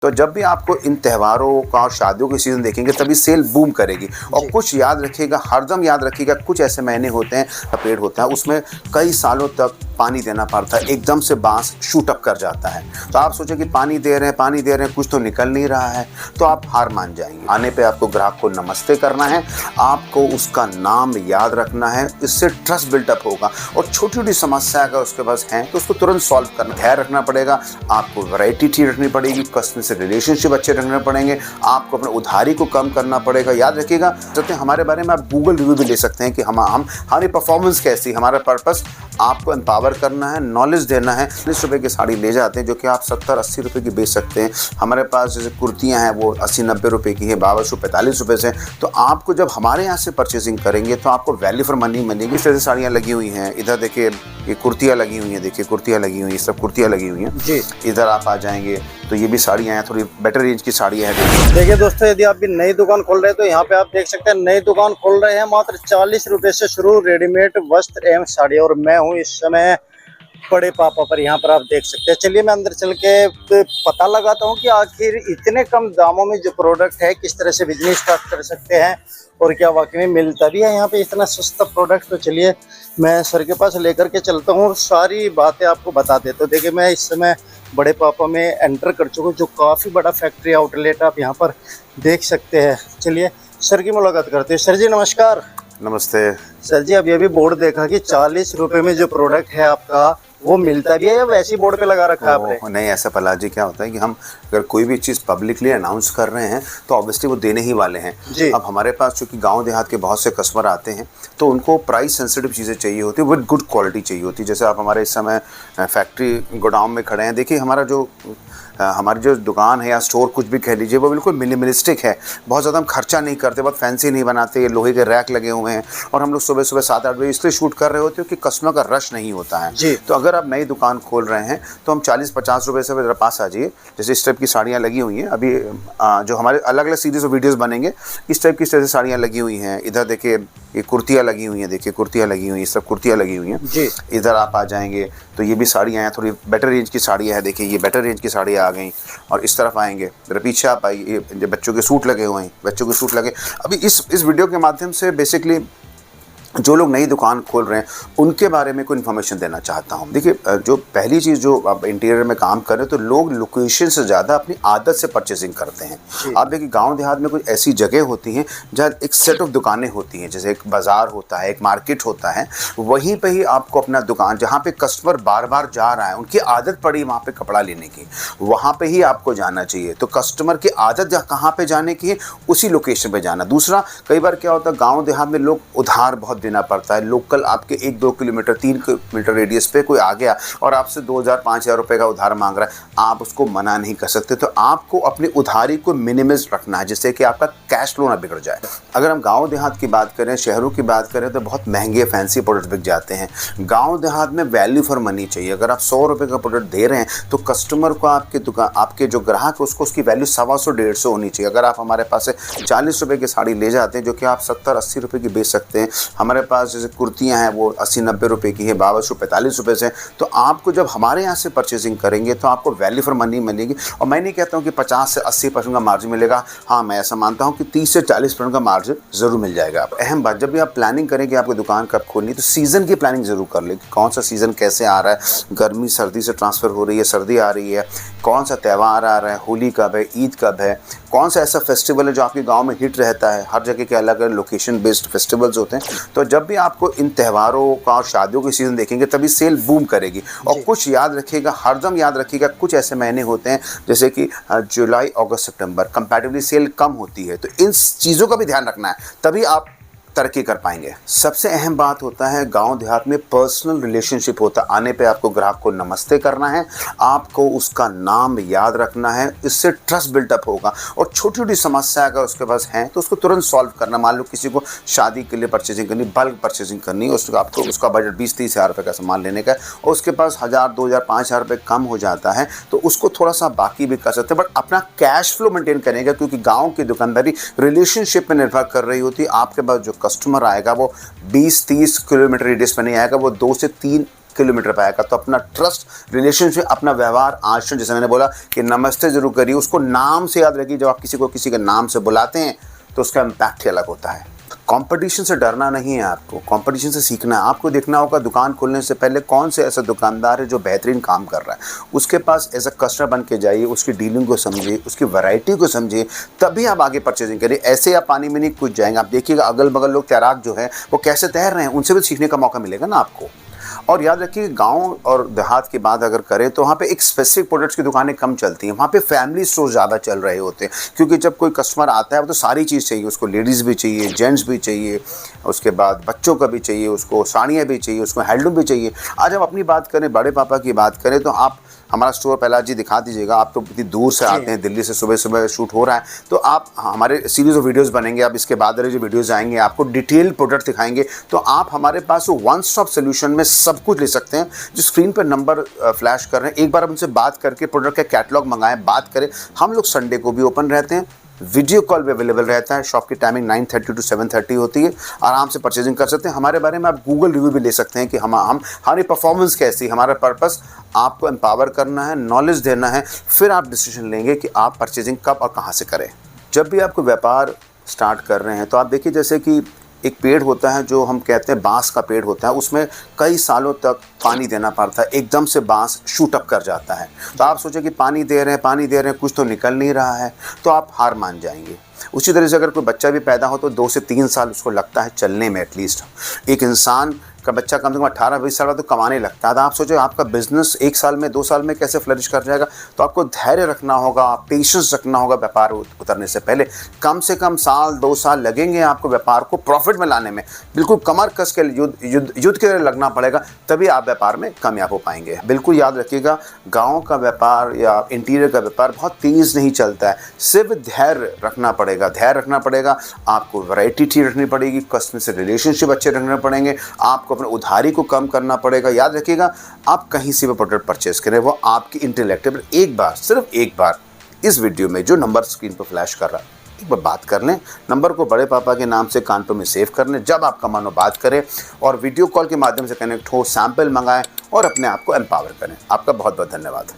तो जब भी आपको इन त्योहारों का और शादियों की सीज़न देखेंगे तभी सेल बूम करेगी। और कुछ याद रखिएगा, हरदम याद रखिएगा, कुछ ऐसे महीने होते हैं, पेड़ होता है, उसमें कई सालों तक पानी देना पड़ता है, एकदम से बाँस शूट अप कर जाता है। तो आप सोचें कि पानी दे रहे हैं, कुछ तो निकल नहीं रहा है, तो आप हार मान जाएंगे। आने पे आपको ग्राहक को नमस्ते करना है, आपको उसका नाम याद रखना है, इससे ट्रस्ट बिल्टअप होगा। और छोटी छोटी समस्या अगर उसके पास है तो उसको तुरंत सॉल्व करना, ध्यान रखना पड़ेगा, आपको वैरायटी ठीक रखनी पड़ेगी, कस्टमर से रिलेशनशिप अच्छे रखने पड़ेंगे, आपको अपने उधारी को कम करना पड़ेगा। याद रखिएगा, जब हमारे बारे में आप गूगल रिव्यू भी ले सकते हैं कि हमारी परफॉर्मेंस कैसी, हमारा पर्पस आपको एम्पावर करना है, नॉलेज देना है। 40 रुपये की साड़ी ले जाते हैं जो कि आप 70-80 रुपये की बेच सकते हैं। हमारे पास जैसे कुर्तियाँ हैं वो 80-90 रुपये की है, 42-45 रुपये से। तो आपको जब हमारे यहाँ से परचेसिंग करेंगे तो आपको वैल्यू फॉर मनी मिलेगी। इस तरह से साड़ियाँ लगी हुई हैं, इधर देखिए ये कुर्तियाँ लगी हुई हैं, देखिए कुर्तियाँ लगी हुई हैं, सब कुर्तियाँ लगी हुई हैं जी। इधर आप आ जाएंगे तो ये भी साड़ियाँ हैं, थोड़ी बेटर रेंज की साड़ियाँ हैं। देखिए दोस्तों, यदि आप भी नई दुकान खोल रहे हैं तो यहाँ पे आप देख सकते हैं नई दुकान खोल रहे हैं मात्र 40 रुपए से शुरू रेडीमेड वस्त्र एवं साड़ी। और मैं हूँ इस समय बड़े पापा पर, यहाँ पर आप देख सकते हैं। चलिए मैं अंदर चल के पता लगाता हूँ कि आखिर इतने कम दामों में जो प्रोडक्ट है किस तरह से बिजनेस स्टार्ट कर सकते हैं और क्या वाकई में मिलता भी है यहाँ पे इतना सस्ता प्रोडक्ट। तो चलिए मैं सर के पास लेकर के चलता हूँ और सारी बातें आपको बता देता हूँ। देखिए मैं इस समय बड़े पापा में एंटर कर चुका हूँ, जो काफ़ी बड़ा फैक्ट्री आउटलेट आप यहाँ पर देख सकते हैं। चलिए सर की मुलाकात करते हैं। सर जी नमस्कार। नमस्ते सर जी, अभी बोर्ड देखा कि 40 रुपए में जो प्रोडक्ट है आपका वो मिलता भी है या वैसे ही बोर्ड पे लगा रखा है आपने? नहीं, ऐसा प्रहलाद जी क्या होता है कि हम अगर कोई भी चीज़ पब्लिकली अनाउंस कर रहे हैं तो ऑब्वियसली वो देने ही वाले हैं जी। अब हमारे पास चूँकि गांव देहात के बहुत से कस्टमर आते हैं तो उनको प्राइस सेंसिटिव चीज़ें चाहिए होती है, विद गुड क्वालिटी चाहिए होती है। जैसे आप हमारे इस समय फैक्ट्री गोडाउन में खड़े हैं, देखिए हमारी जो दुकान है या स्टोर कुछ भी कह लीजिए वो बिल्कुल मिनिमलिस्टिक है। बहुत ज़्यादा हम खर्चा नहीं करते, बहुत फैंसी नहीं बनाते, लोहे के रैक लगे हुए हैं। और हम लोग सुबह 7-8 बजे इसलिए शूट कर रहे होते हैं कि कस्टमर का रश नहीं होता है जी। तो अगर आप नई दुकान खोल रहे हैं तो हम 40-50 रुपये से मेरे पास आ जाइए। जैसे इस टाइप की साड़ियाँ लगी हुई हैं, अभी जो हमारे अलग अलग सीरीज़ और वीडियोज़ बनेंगे, इस टाइप की साड़ियाँ लगी हुई हैं। इधर देखिए ये कुर्तियाँ लगी हुई हैं, देखिए कुर्तियाँ लगी हुई हैं, सब कुर्तियाँ लगी हुई हैं जी। इधर आप आ जाएंगे तो ये भी साड़ियाँ हैं, थोड़ी बेटर रेंज की साड़ियाँ हैं। देखिए ये बेटर रेंज की साड़ियाँ आ गई। और इस तरफ आएंगे, मेरे पीछे आप आइए, ये बच्चों के सूट लगे हुए हैं, बच्चों के सूट लगे। अभी इस वीडियो के माध्यम से बेसिकली जो लोग नई दुकान खोल रहे हैं उनके बारे में कोई इन्फॉर्मेशन देना चाहता हूं। देखिए, जो पहली चीज़ जो आप इंटीरियर में काम कर रहे हैं तो लोग लोकेशन से ज़्यादा अपनी आदत से परचेसिंग करते हैं। आप देखिए गांव देहात में कुछ ऐसी जगह होती हैं जहाँ एक सेट ऑफ दुकानें होती हैं, जैसे एक बाज़ार होता है, एक मार्केट होता है, वहीं पर ही आपको अपना दुकान, जहाँ पर कस्टमर बार बार जा रहा है, उनकी आदत पड़ी वहाँ पर कपड़ा लेने की, वहाँ पर ही आपको जाना चाहिए। तो कस्टमर की आदत कहाँ पर जाने की है, उसी लोकेशन पर जाना। दूसरा, कई बार क्या होता है गाँव देहात में लोग उधार बहुत देना पड़ता है। लोकल आपके 1-2 किलोमीटर 3 किलोमीटर रेडियस पे कोई आ गया और आपसे 2000-5000 रुपये का उधार मांग रहा है, आप उसको मना नहीं कर सकते। तो आपको अपनी उधारी को मिनिमाइज रखना है जिससे कि आपका कैश फ्लो ना बिगड़ जाए। अगर हम गांव देहात की बात करें, शहरों की बात करें तो बहुत महंगे फैंसी प्रोडक्ट बिक जाते हैं। गाँव देहात में वैल्यू फॉर मनी चाहिए। अगर आप 100 रुपये का प्रोडक्ट दे रहे हैं तो कस्टमर को आपके जो ग्राहक है उसको उसकी वैल्यू 125-150 होनी चाहिए। अगर आप हमारे पास से 40 रुपये की साड़ी ले जाते हैं जो कि आप 70-80 रुपये की बेच सकते हैं, हमारे पास जैसे कुर्तियाँ हैं वो 80-90 रुपये की है, 42-45 रुपये से। तो आपको जब हमारे यहाँ से परचेसिंग करेंगे तो आपको वैल्यू फॉर मनी मिलेगी। और मैं नहीं कहता हूँ कि 50 से 80% का मार्जिन मिलेगा, हाँ मैं ऐसा मानता हूँ कि 30 से 40% का मार्जिन ज़रूर मिल जाएगा। अहम बात, जब भी आप प्लानिंग करेंगे आपकी दुकान कब खोलनी, तो सीज़न की प्लानिंग ज़रूर कर लें कि कौन सा सीज़न कैसे आ रहा है, गर्मी सर्दी से ट्रांसफ़र हो रही है, सर्दी आ रही है, कौन सा त्यौहार आ रहा है, होली कब है, ईद कब है, कौन सा ऐसा फेस्टिवल है जो आपके गांव में हिट रहता है। हर जगह के अलग अलग लोकेशन बेस्ड फेस्टिवल्स होते हैं। तो जब भी आपको इन त्योहारों का और शादियों की सीज़न देखेंगे तभी सेल बूम करेगी। और कुछ याद रखिएगा, हरदम याद रखिएगा, कुछ ऐसे महीने होते हैं जैसे कि जुलाई, अगस्त, सितंबर कंपैरेटिवली सेल कम होती है। तो इन चीज़ों का भी ध्यान रखना है, तभी आप तरक्की कर पाएंगे। सबसे अहम बात होता है गांव देहात में पर्सनल रिलेशनशिप होता है। आने पे आपको ग्राहक को नमस्ते करना है, आपको उसका नाम याद रखना है, इससे ट्रस्ट बिल्टअप होगा। और छोटी छोटी समस्या अगर उसके पास है तो उसको तुरंत सॉल्व करना। मान लो किसी को शादी के लिए परचेजिंग करनी, बल्क परचेजिंग करनी, आपको उसका बजट 20-30 हज़ार रुपये का सामान लेने का है और उसके पास 1000, 2000, 5000 रुपये कम हो जाता है तो उसको थोड़ा सा बाकी भी कर सकते हैं, बट अपना कैश फ्लो मेंटेन करेगा। क्योंकि गाँव की दुकानदारी रिलेशनशिप में निर्भर कर रही होती है। आपके पास जो कस्टमर आएगा वो 20-30 किलोमीटर रेडियस में नहीं आएगा, वो 2 से 3 किलोमीटर पे आएगा। तो अपना ट्रस्ट, रिलेशनशिप, अपना व्यवहार, आचरण, जैसे मैंने बोला कि नमस्ते जरूर करिए, उसको नाम से याद रखिए। जब आप किसी को किसी के नाम से बुलाते हैं तो उसका इम्पैक्ट ही अलग होता है। कंपटीशन से डरना नहीं है आपको, कंपटीशन से सीखना है। आपको देखना होगा दुकान खोलने से पहले कौन से ऐसा दुकानदार है जो बेहतरीन काम कर रहा है, उसके पास एज अ कस्टमर बन के जाइए, उसकी डीलिंग को समझिए, उसकी वैरायटी को समझिए, तभी आप आगे परचेजिंग करिए। ऐसे आप पानी में नहीं कूद जाएंगे। आप देखिएगा अगल बगल लोग तैराक जो है वो कैसे तैर रहे हैं, उनसे भी सीखने का मौका मिलेगा ना आपको। और याद रखिए गांव और देहात की बात अगर करें तो वहाँ पे एक स्पेसिफिक प्रोडक्ट्स की दुकानें कम चलती हैं, वहाँ पे फैमिली स्टोर ज़्यादा चल रहे होते हैं। क्योंकि जब कोई कस्टमर आता है वो तो सारी चीज़ चाहिए उसको, लेडीज़ भी चाहिए, जेंट्स भी चाहिए, उसके बाद बच्चों का भी चाहिए, उसको साड़ियाँ भी चाहिए, उसको हैंडलूम भी चाहिए। आज हम अपनी बात करें, बड़े पापा की बात करें, तो आप हमारा स्टोर प्रहलाद जी दिखा दीजिएगा। आप तो इतनी दूर से आते हैं, दिल्ली से सुबह सुबह शूट हो रहा है, तो आप हमारे सीरीज़ ऑफ वीडियोस बनेंगे। आप इसके बाद वाले जो वीडियोस आएंगे आपको डिटेल प्रोडक्ट दिखाएंगे, तो आप हमारे पास वन स्टॉप सोल्यूशन में सब कुछ ले सकते हैं। जो स्क्रीन पर नंबर फ्लैश कर रहे हैं, एक बार आप उनसे बात करके प्रोडक्ट का कैटलॉग मंगाएं, बात करें। हम लोग संडे को भी ओपन रहते हैं, वीडियो कॉल भी अवेलेबल रहता है। शॉप की टाइमिंग 9:30 to 7:30 होती है। आराम से परचेजिंग कर सकते हैं। हमारे बारे में आप गूगल रिव्यू भी ले सकते हैं कि हमारी परफॉर्मेंस कैसी है। हमारा पर्पस आपको एम्पावर करना है, नॉलेज देना है, फिर आप डिसीजन लेंगे कि आप परचेजिंग कब और कहाँ से करें। जब भी आपको व्यापार स्टार्ट कर रहे हैं तो आप देखिए, जैसे कि एक पेड़ होता है जो हम कहते हैं बांस का पेड़ होता है, उसमें कई सालों तक पानी देना पड़ता है, एकदम से बांस शूट अप कर जाता है। तो आप सोचें कि पानी दे रहे हैं, कुछ तो निकल नहीं रहा है, तो आप हार मान जाएंगे। उसी तरह से अगर कोई बच्चा भी पैदा हो तो 2 से 3 साल उसको लगता है चलने में एटलीस्ट। एक इंसान का बच्चा कम से कम 18-20 साल का तो कमाने लगता है। तो आप सोचो आपका बिजनेस 1 साल में, 2 साल में कैसे फ्लरिश कर जाएगा। तो आपको धैर्य रखना होगा, पेशेंस रखना होगा। व्यापार उतरने से पहले कम से कम साल 2 साल लगेंगे आपको व्यापार को प्रॉफिट में लाने में। बिल्कुल कमर कस के युद्ध के लिए लगना पड़ेगा, तभी आप व्यापार में कामयाब हो पाएंगे। बिल्कुल याद रखिएगा, गाँव का व्यापार या इंटीरियर का व्यापार बहुत तेज़ नहीं चलता है, सिर्फ धैर्य रखना पड़ेगा। आपको वैरायटी ठीक रखनी पड़ेगी, कस्टमर से रिलेशनशिप अच्छे रखने पड़ेंगे, आपको अपने उधारी को कम करना पड़ेगा। याद रखिएगा, आप कहीं से भी प्रोडक्ट परचेस करें, वो आपकी इंटेलेक्ट। एक बार, सिर्फ एक बार इस वीडियो में जो नंबर स्क्रीन पर फ्लैश कर रहा है, एक बार बात कर लें। नंबर को बड़े पापा के नाम से कानपुर में सेव कर लें। जब आपका मन हो बात करें और वीडियो कॉल के माध्यम से कनेक्ट हो, सैंपल मंगाएं और अपने आप को एम्पावर करें। आपका बहुत बहुत धन्यवाद।